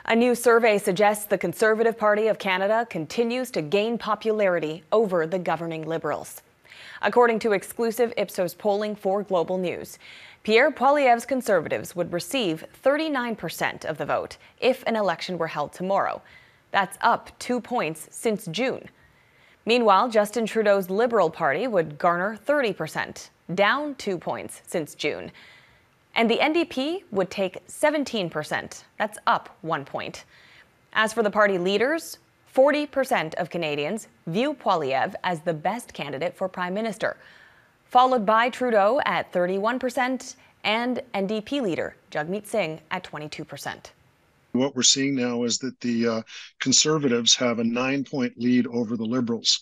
A new survey suggests the Conservative Party of Canada continues to gain popularity over the governing Liberals. According to exclusive Ipsos polling for Global News, Pierre Poilievre's Conservatives would receive 39% of the vote if an election were held tomorrow. That's up 2 points since June. Meanwhile, Justin Trudeau's Liberal Party would garner 30%, down 2 points since June. And the NDP would take 17%. That's up 1 point. As for the party leaders, 40% of Canadians view Poilievre as the best candidate for Prime Minister, followed by Trudeau at 31% and NDP leader Jagmeet Singh at 22%. What we're seeing now is that the Conservatives have a 9-point lead over the Liberals,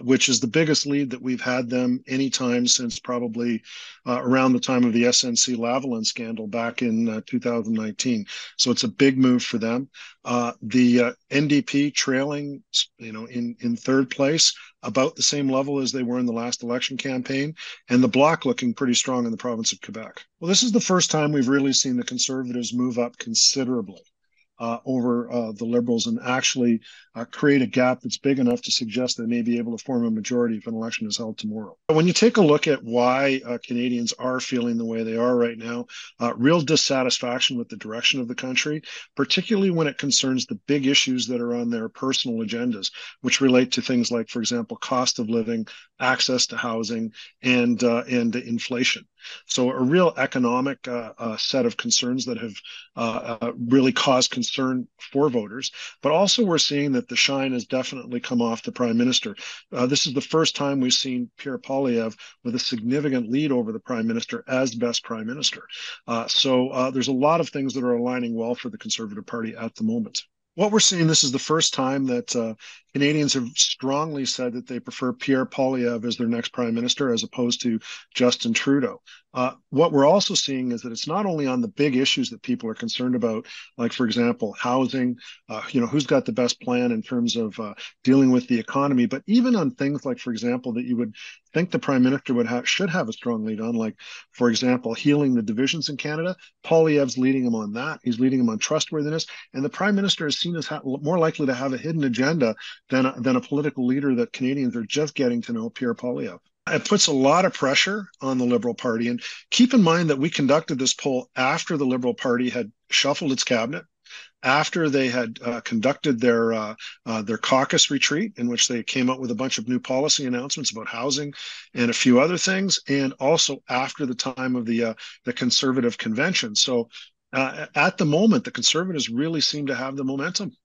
which is the biggest lead that we've had them any time since probably around the time of the SNC-Lavalin scandal back in 2019. So it's a big move for them. The NDP trailing, in third place, about the same level as they were in the last election campaign, and the Bloc looking pretty strong in the province of Quebec. Well, this is the first time we've really seen the Conservatives move up considerably over the Liberals and actually create a gap that's big enough to suggest they may be able to form a majority if an election is held tomorrow. When you take a look at why Canadians are feeling the way they are right now, real dissatisfaction with the direction of the country, particularly when it concerns the big issues that are on their personal agendas, which relate to things like, for example, cost of living, access to housing, and inflation. So a real economic set of concerns that have really caused concern for voters. But also we're seeing that the shine has definitely come off the Prime Minister. This is the first time we've seen Pierre Poilievre with a significant lead over the Prime Minister as best Prime Minister. So there's a lot of things that are aligning well for the Conservative Party at the moment. What we're seeing, this is the first time that Canadians have strongly said that they prefer Pierre Poilievre as their next Prime Minister as opposed to Justin Trudeau. What we're also seeing is that it's not only on the big issues that people are concerned about, like, for example, housing, who's got the best plan in terms of dealing with the economy, but even on things like, for example, that you would think the Prime Minister should have a strong lead on, like, for example, healing the divisions in Canada. Poilievre's leading him on that. He's leading him on trustworthiness. And the Prime Minister is seen as more likely to have a hidden agenda than a political leader that Canadians are just getting to know, Pierre Poilievre. It puts a lot of pressure on the Liberal Party. And keep in mind that we conducted this poll after the Liberal Party had shuffled its cabinet, after they had conducted their caucus retreat, in which they came up with a bunch of new policy announcements about housing and a few other things, and also after the time of the Conservative convention. So at the moment, the Conservatives really seem to have the momentum.